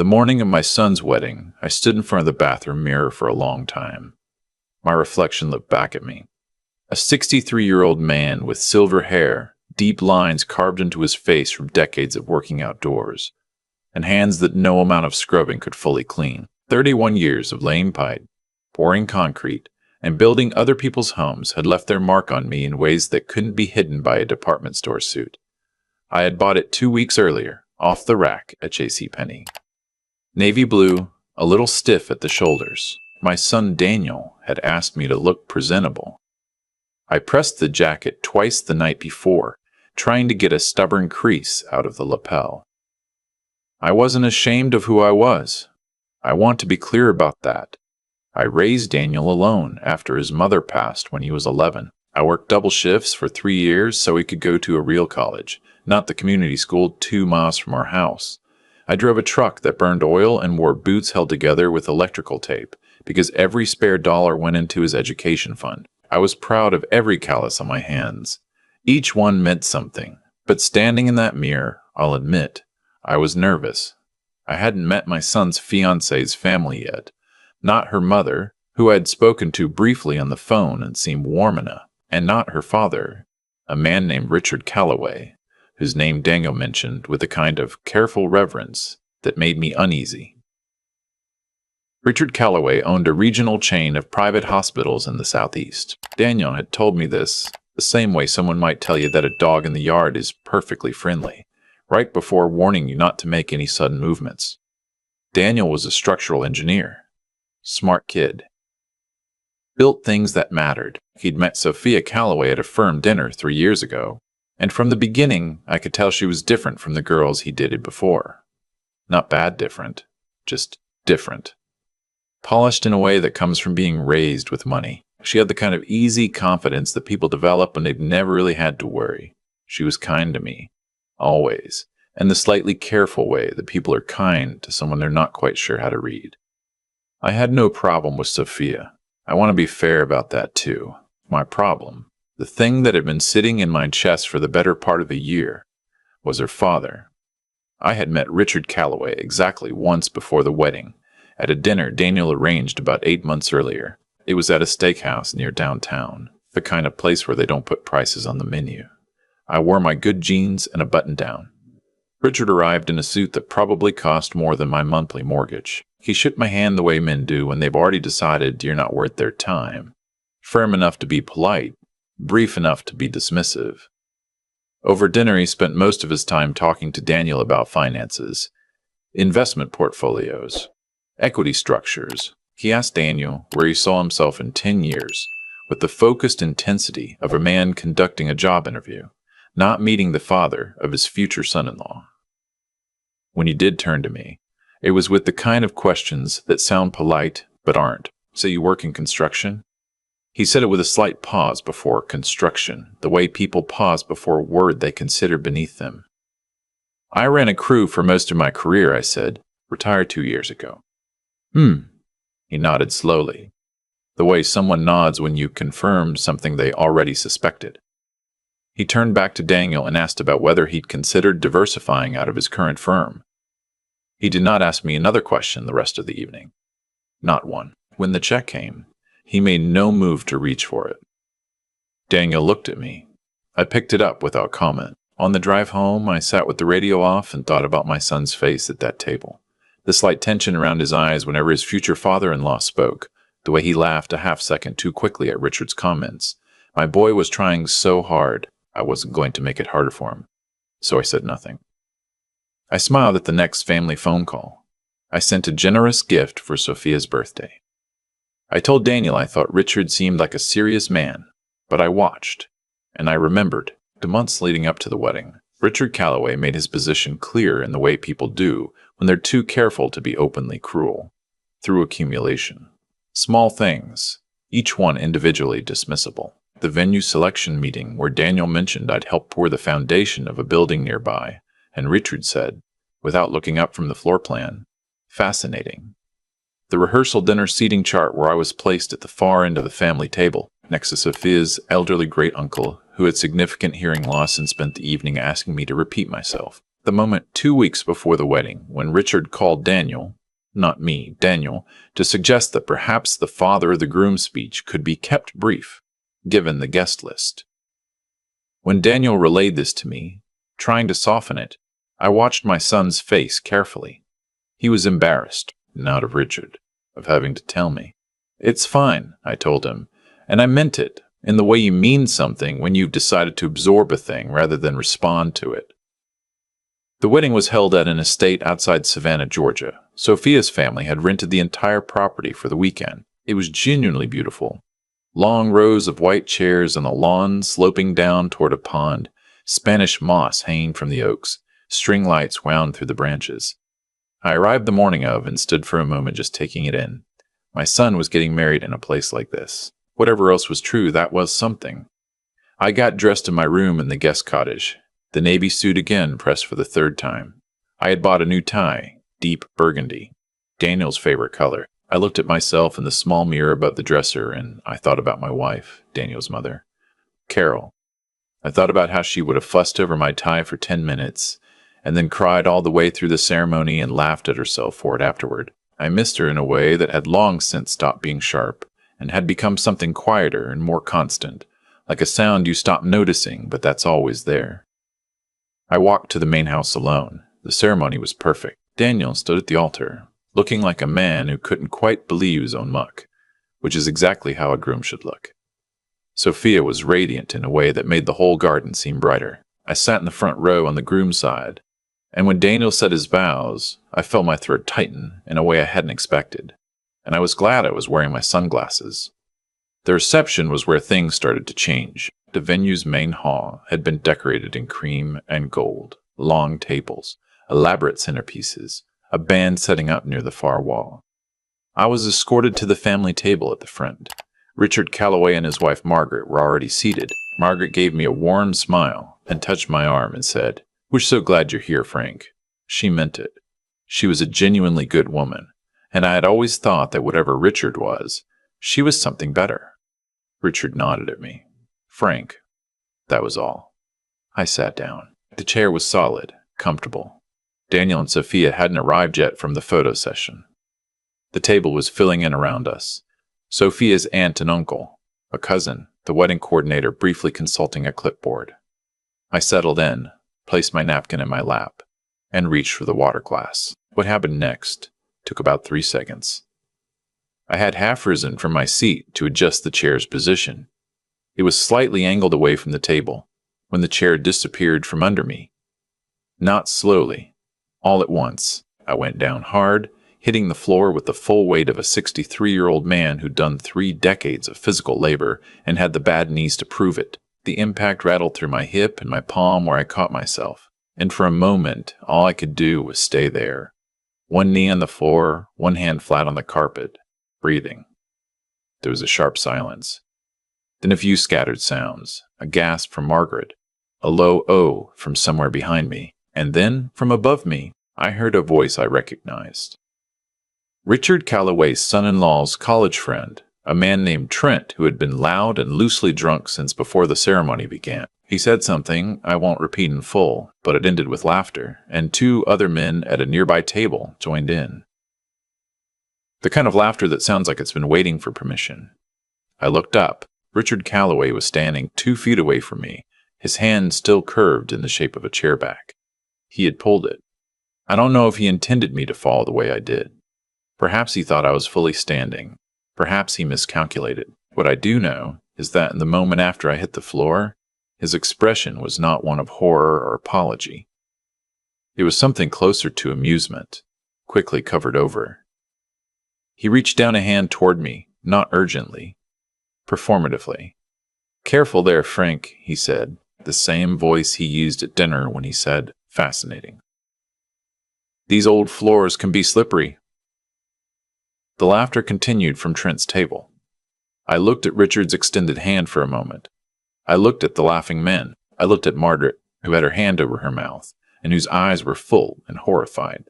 The morning of my son's wedding, I stood in front of the bathroom mirror for a long time. My reflection looked back at me. A 63-year-old man with silver hair, deep lines carved into his face from decades of working outdoors, and hands that no amount of scrubbing could fully clean. 31 years of laying pipe, pouring concrete, and building other people's homes had left their mark on me in ways that couldn't be hidden by a department store suit. I had bought it 2 weeks earlier, off the rack at JCPenney. Navy blue, a little stiff at the shoulders. My son Daniel had asked me to look presentable. I pressed the jacket twice the night before, trying to get a stubborn crease out of the lapel. I wasn't ashamed of who I was. I want to be clear about that. I raised Daniel alone after his mother passed when he was 11. I worked double shifts for 3 years so he could go to a real college, not the community school 2 miles from our house. I drove a truck that burned oil and wore boots held together with electrical tape because every spare dollar went into his education fund. I was proud of every callus on my hands. Each one meant something, but standing in that mirror, I'll admit, I was nervous. I hadn't met my son's fiancé's family yet, not her mother, who I had spoken to briefly on the phone and seemed warm enough, and not her father, a man named Richard Calloway, whose name Daniel mentioned with a kind of careful reverence that made me uneasy. Richard Calloway owned a regional chain of private hospitals in the southeast. Daniel had told me this the same way someone might tell you that a dog in the yard is perfectly friendly, right before warning you not to make any sudden movements. Daniel was a structural engineer. Smart kid. Built things that mattered. He'd met Sophia Calloway at a firm dinner 3 years ago, and from the beginning I could tell she was different from the girls he dated before. Not bad different, just different. Polished in a way that comes from being raised with money. She had the kind of easy confidence that people develop when they've never really had to worry. She was kind to me, always, and the slightly careful way that people are kind to someone they're not quite sure how to read. I had no problem with Sophia. I want to be fair about that too. My problem, the thing that had been sitting in my chest for the better part of a year, was her father. I had met Richard Calloway exactly once before the wedding, at a dinner Daniel arranged about 8 months earlier. It was at a steakhouse near downtown, the kind of place where they don't put prices on the menu. I wore my good jeans and a button-down. Richard arrived in a suit that probably cost more than my monthly mortgage. He shook my hand the way men do when they've already decided you're not worth their time. Firm enough to be polite, brief enough to be dismissive. Over dinner he spent most of his time talking to Daniel about finances, investment portfolios, equity structures. He asked Daniel where he saw himself in 10 years, with the focused intensity of a man conducting a job interview, not meeting the father of his future son-in-law. When he did turn to me, it was with the kind of questions that sound polite but aren't. So you work in construction? He said it with a slight pause before construction, the way people pause before a word they consider beneath them. I ran a crew for most of my career, I said, retired 2 years ago. He nodded slowly, the way someone nods when you confirm something they already suspected. He turned back to Daniel and asked about whether he'd considered diversifying out of his current firm. He did not ask me another question the rest of the evening. Not one. When the check came, he made no move to reach for it. Daniel looked at me. I picked it up without comment. On the drive home, I sat with the radio off and thought about my son's face at that table. The slight tension around his eyes whenever his future father-in-law spoke, the way he laughed a half-second too quickly at Richard's comments. My boy was trying so hard, I wasn't going to make it harder for him. So I said nothing. I smiled at the next family phone call. I sent a generous gift for Sophia's birthday. I told Daniel I thought Richard seemed like a serious man, but I watched, and I remembered, the months leading up to the wedding, Richard Calloway made his position clear in the way people do when they're too careful to be openly cruel, through accumulation. Small things, each one individually dismissible. The venue selection meeting where Daniel mentioned I'd help pour the foundation of a building nearby, and Richard said, without looking up from the floor plan, fascinating. The rehearsal dinner seating chart where I was placed at the far end of the family table, next to Sophia's elderly great-uncle, who had significant hearing loss and spent the evening asking me to repeat myself. The moment 2 weeks before the wedding, when Richard called Daniel, not me, Daniel, to suggest that perhaps the father of the groom's speech could be kept brief, given the guest list. When Daniel relayed this to me, trying to soften it, I watched my son's face carefully. He was embarrassed, not of Richard, of having to tell me. "It's fine," I told him, and I meant it, in the way you mean something when you've decided to absorb a thing rather than respond to it. The wedding was held at an estate outside Savannah, Georgia. Sophia's family had rented the entire property for the weekend. It was genuinely beautiful. Long rows of white chairs on the lawn sloping down toward a pond, Spanish moss hanging from the oaks, string lights wound through the branches. I arrived the morning of and stood for a moment just taking it in. My son was getting married in a place like this. Whatever else was true, that was something. I got dressed in my room in the guest cottage. The navy suit again pressed for the third time. I had bought a new tie, deep burgundy, Daniel's favorite color. I looked at myself in the small mirror above the dresser, and I thought about my wife, Daniel's mother, Carol. I thought about how she would have fussed over my tie for 10 minutes, and then cried all the way through the ceremony and laughed at herself for it afterward. I missed her in a way that had long since stopped being sharp, and had become something quieter and more constant, like a sound you stop noticing, but that's always there. I walked to the main house alone. The ceremony was perfect. Daniel stood at the altar, looking like a man who couldn't quite believe his own luck, which is exactly how a groom should look. Sophia was radiant in a way that made the whole garden seem brighter. I sat in the front row on the groom's side, and when Daniel said his vows, I felt my throat tighten in a way I hadn't expected, and I was glad I was wearing my sunglasses. The reception was where things started to change. The venue's main hall had been decorated in cream and gold, long tables, elaborate centerpieces, a band setting up near the far wall. I was escorted to the family table at the front. Richard Calloway and his wife Margaret were already seated. Margaret gave me a warm smile and touched my arm and said, "We're so glad you're here, Frank." She meant it. She was a genuinely good woman, and I had always thought that whatever Richard was, she was something better. Richard nodded at me. "Frank." That was all. I sat down. The chair was solid, comfortable. Daniel and Sophia hadn't arrived yet from the photo session. The table was filling in around us. Sophia's aunt and uncle, a cousin, the wedding coordinator briefly consulting a clipboard. I settled in, placed my napkin in my lap, and reached for the water glass. What happened next took about 3 seconds. I had half risen from my seat to adjust the chair's position. It was slightly angled away from the table when the chair disappeared from under me. Not slowly, all at once, I went down hard, hitting the floor with the full weight of a 63-year-old man who'd done 3 decades of physical labor and had the bad knees to prove it. The impact rattled through my hip and my palm where I caught myself, and for a moment, all I could do was stay there. One knee on the floor, one hand flat on the carpet, breathing. There was a sharp silence. Then a few scattered sounds, a gasp from Margaret, a low "oh" from somewhere behind me, and then, from above me, I heard a voice I recognized. Richard Calloway's son-in-law's college friend, a man named Trent who had been loud and loosely drunk since before the ceremony began. He said something I won't repeat in full, but it ended with laughter, and 2 other men at a nearby table joined in. The kind of laughter that sounds like it's been waiting for permission. I looked up. Richard Calloway was standing 2 feet away from me, his hand still curved in the shape of a chair back. He had pulled it. I don't know if he intended me to fall the way I did. Perhaps he thought I was fully standing. Perhaps he miscalculated. What I do know is that in the moment after I hit the floor, his expression was not one of horror or apology. It was something closer to amusement, quickly covered over. He reached down a hand toward me, not urgently, performatively. "Careful there, Frank," he said, the same voice he used at dinner when he said, "Fascinating. These old floors can be slippery." The laughter continued from Trent's table. I looked at Richard's extended hand for a moment. I looked at the laughing men. I looked at Margaret, who had her hand over her mouth, and whose eyes were full and horrified.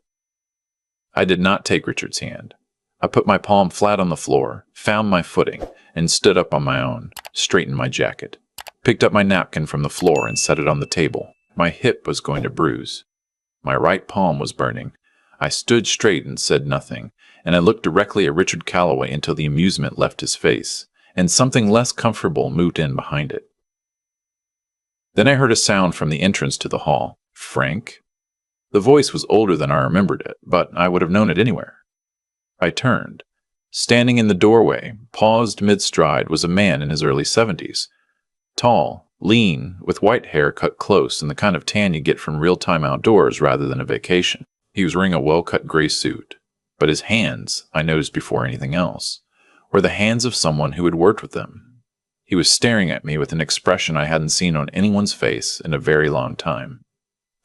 I did not take Richard's hand. I put my palm flat on the floor, found my footing, and stood up on my own, straightened my jacket, picked up my napkin from the floor and set it on the table. My hip was going to bruise. My right palm was burning. I stood straight and said nothing, and I looked directly at Richard Calloway until the amusement left his face, and something less comfortable moved in behind it. Then I heard a sound from the entrance to the hall. Frank? The voice was older than I remembered it, but I would have known it anywhere. I turned. Standing in the doorway, paused mid-stride, was a man in his early 70s. Tall, lean, with white hair cut close and the kind of tan you get from real-time outdoors rather than a vacation. He was wearing a well-cut gray suit, but his hands, I noticed before anything else, were the hands of someone who had worked with them. He was staring at me with an expression I hadn't seen on anyone's face in a very long time.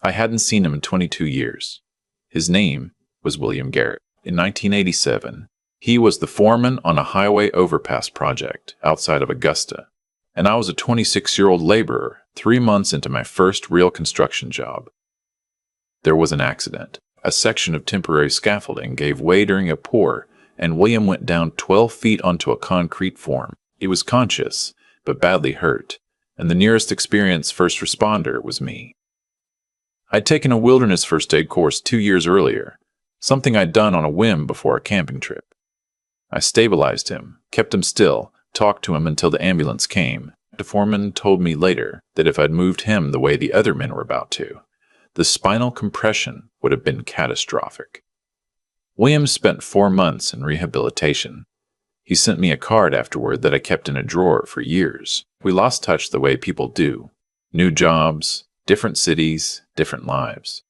I hadn't seen him in 22 years. His name was William Garrett. In 1987, he was the foreman on a highway overpass project outside of Augusta, and I was a 26-year-old laborer 3 months into my first real construction job. There was an accident. A section of temporary scaffolding gave way during a pour, and William went down 12 feet onto a concrete form. He was conscious, but badly hurt, and the nearest experienced first responder was me. I'd taken a wilderness first aid course 2 years earlier, something I'd done on a whim before a camping trip. I stabilized him, kept him still, talked to him until the ambulance came. The foreman told me later that if I'd moved him the way the other men were about to, the spinal compression would have been catastrophic. William spent 4 months in rehabilitation. He sent me a card afterward that I kept in a drawer for years. We lost touch the way people do. New jobs, different cities, different lives.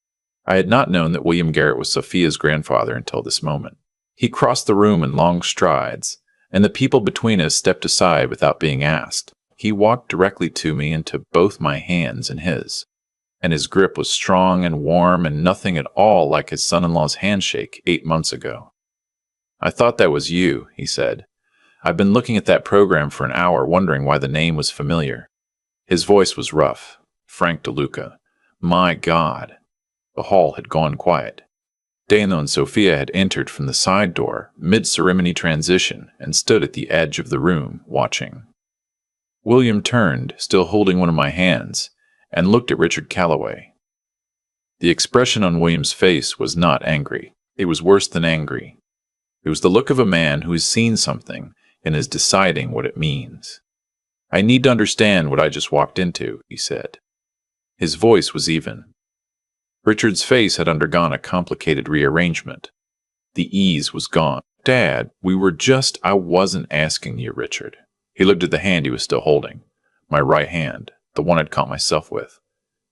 I had not known that William Garrett was Sophia's grandfather until this moment. He crossed the room in long strides, and the people between us stepped aside without being asked. He walked directly to me and took both my hands in his, and his grip was strong and warm and nothing at all like his son-in-law's handshake 8 months ago. "I thought that was you," he said. "I've been looking at that program for an hour, wondering why the name was familiar." His voice was rough. Frank DeLuca. My God. The hall had gone quiet. Daniel and Sophia had entered from the side door, mid-ceremony transition, and stood at the edge of the room, watching. William turned, still holding one of my hands, and looked at Richard Calloway. The expression on William's face was not angry. It was worse than angry. It was the look of a man who has seen something and is deciding what it means. "I need to understand what I just walked into," he said. His voice was even. Richard's face had undergone a complicated rearrangement. The ease was gone. "Dad, I wasn't asking you, Richard." He looked at the hand he was still holding. My right hand, the one I'd caught myself with.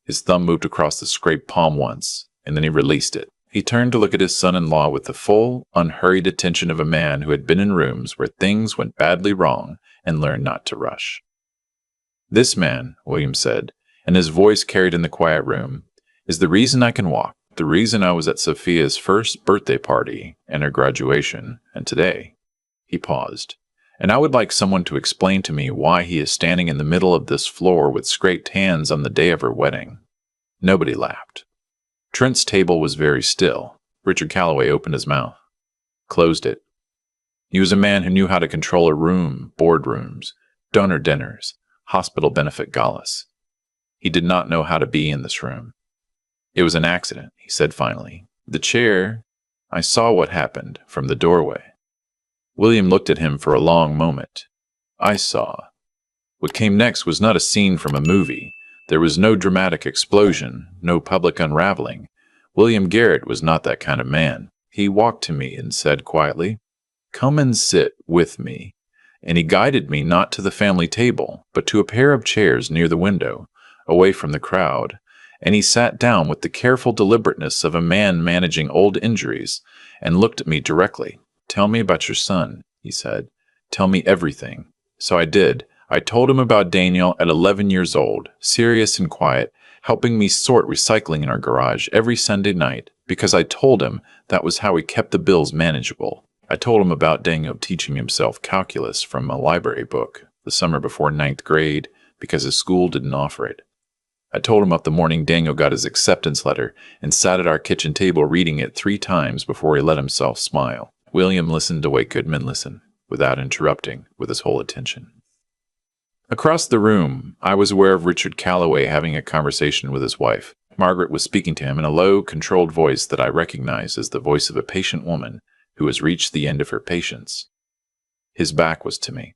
His thumb moved across the scraped palm once, and then he released it. He turned to look at his son-in-law with the full, unhurried attention of a man who had been in rooms where things went badly wrong and learned not to rush. "This man," William said, and his voice carried in the quiet room, "is the reason I can walk, the reason I was at Sophia's first birthday party and her graduation, and today." He paused. "And I would like someone to explain to me why he is standing in the middle of this floor with scraped hands on the day of her wedding." Nobody laughed. Trent's table was very still. Richard Calloway opened his mouth, closed it. He was a man who knew how to control a room, boardrooms, donor dinners, hospital benefit galas. He did not know how to be in this room. "It was an accident," he said finally. "The chair, I saw what happened from the doorway." William looked at him for a long moment. I saw. What came next was not a scene from a movie. There was no dramatic explosion, no public unraveling. William Garrett was not that kind of man. He walked to me and said quietly, "Come and sit with me." And he guided me not to the family table, but to a pair of chairs near the window, away from the crowd, and he sat down with the careful deliberateness of a man managing old injuries, and looked at me directly. "Tell me about your son," he said. "Tell me everything." So I did. I told him about Daniel at 11 years old, serious and quiet, helping me sort recycling in our garage every Sunday night, because I told him that was how he kept the bills manageable. I told him about Daniel teaching himself calculus from a library book the summer before 9th grade, because his school didn't offer it. I told him about the morning Daniel got his acceptance letter and sat at our kitchen table reading it 3 times before he let himself smile. William listened the way good men listen, without interrupting, with his whole attention. Across the room, I was aware of Richard Calloway having a conversation with his wife. Margaret was speaking to him in a low, controlled voice that I recognized as the voice of a patient woman who has reached the end of her patience. His back was to me.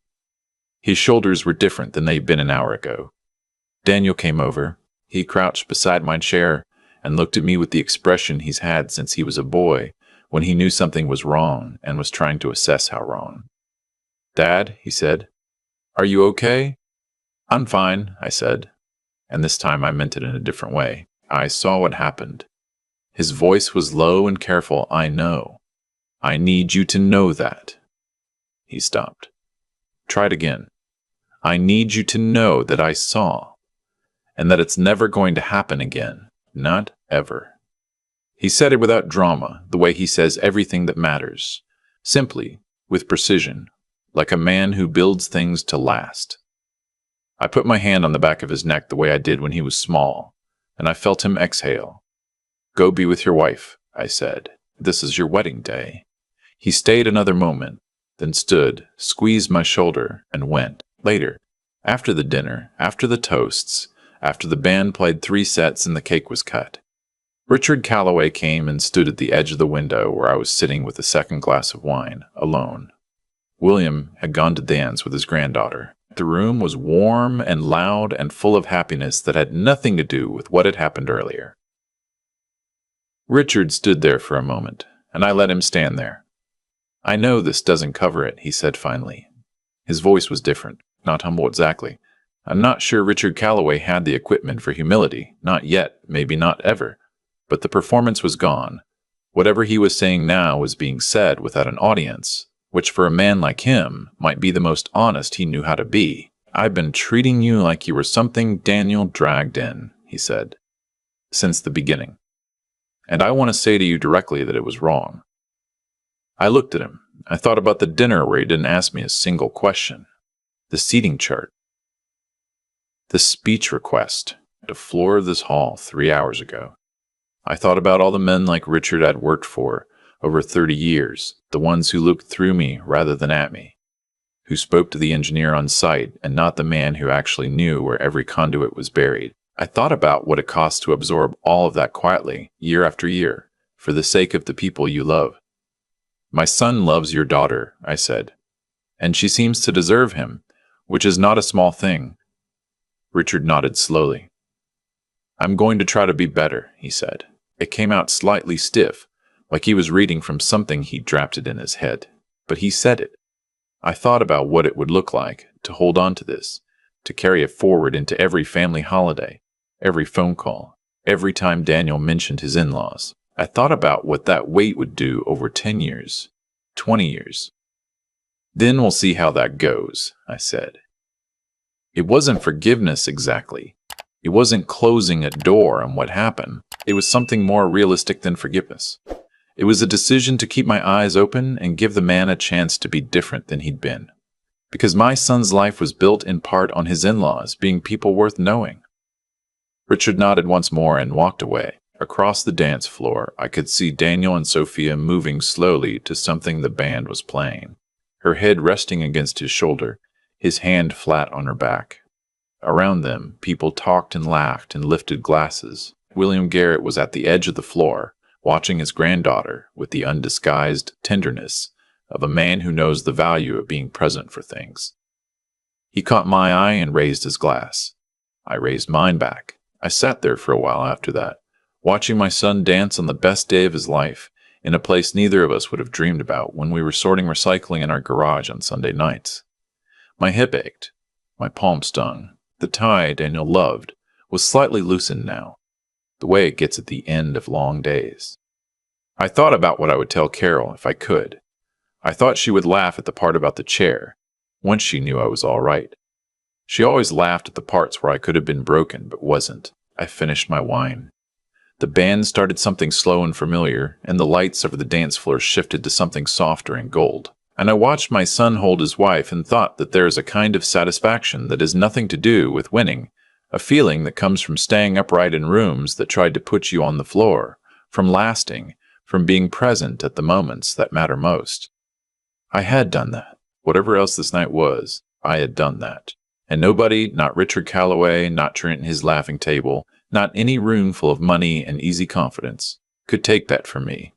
His shoulders were different than they'd been an hour ago. Daniel came over. He crouched beside my chair and looked at me with the expression he's had since he was a boy, when he knew something was wrong and was trying to assess how wrong. "Dad," he said, "are you okay?" "I'm fine," I said, and this time I meant it in a different way. I saw what happened. His voice was low and careful. "I know. I need you to know that." He stopped. "Try it again. I need you to know that I saw, and that it's never going to happen again. Not ever." He said it without drama, the way he says everything that matters. Simply, with precision, like a man who builds things to last. I put my hand on the back of his neck the way I did when he was small, and I felt him exhale. "Go be with your wife," I said. "This is your wedding day." He stayed another moment, then stood, squeezed my shoulder, and went. Later, after the dinner, after the toasts, after the band played 3 sets and the cake was cut, Richard Calloway came and stood at the edge of the window where I was sitting with a second glass of wine, alone. William had gone to dance with his granddaughter. The room was warm and loud and full of happiness that had nothing to do with what had happened earlier. Richard stood there for a moment, and I let him stand there. "I know this doesn't cover it," he said finally. His voice was different, not humble exactly. I'm not sure Richard Calloway had the equipment for humility, not yet, maybe not ever. But the performance was gone. Whatever he was saying now was being said without an audience, which for a man like him might be the most honest he knew how to be. "I've been treating you like you were something Daniel dragged in," he said, "since the beginning. And I want to say to you directly that it was wrong." I looked at him. I thought about the dinner where he didn't ask me a single question. The seating chart. The speech request at the floor of this hall 3 hours ago. I thought about all the men like Richard I'd worked for over 30 years, the ones who looked through me rather than at me, who spoke to the engineer on site and not the man who actually knew where every conduit was buried. I thought about what it costs to absorb all of that quietly, year after year, for the sake of the people you love. "My son loves your daughter," I said, "and she seems to deserve him, which is not a small thing." Richard nodded slowly. "I'm going to try to be better," he said. It came out slightly stiff, like he was reading from something he'd drafted in his head. But he said it. I thought about what it would look like to hold on to this, to carry it forward into every family holiday, every phone call, every time Daniel mentioned his in-laws. I thought about what that weight would do over 10 years, 20 years. "Then we'll see how that goes," I said. It wasn't forgiveness exactly. It wasn't closing a door on what happened. It was something more realistic than forgiveness. It was a decision to keep my eyes open and give the man a chance to be different than he'd been. Because my son's life was built in part on his in-laws being people worth knowing. Richard nodded once more and walked away. Across the dance floor, I could see Daniel and Sophia moving slowly to something the band was playing, her head resting against his shoulder, his hand flat on her back. Around them, people talked and laughed and lifted glasses. William Garrett was at the edge of the floor, watching his granddaughter with the undisguised tenderness of a man who knows the value of being present for things. He caught my eye and raised his glass. I raised mine back. I sat there for a while after that, watching my son dance on the best day of his life in a place neither of us would have dreamed about when we were sorting recycling in our garage on Sunday nights. My hip ached. My palm stung. The tie Daniel loved was slightly loosened now, the way it gets at the end of long days. I thought about what I would tell Carol if I could. I thought she would laugh at the part about the chair, once she knew I was all right. She always laughed at the parts where I could have been broken but wasn't. I finished my wine. The band started something slow and familiar, and the lights over the dance floor shifted to something softer and gold. And I watched my son hold his wife and thought that there is a kind of satisfaction that has nothing to do with winning, a feeling that comes from staying upright in rooms that tried to put you on the floor, from lasting, from being present at the moments that matter most. I had done that. Whatever else this night was, I had done that. And nobody, not Richard Calloway, not Trent and his laughing table, Not any room full of money and easy confidence could take that from me.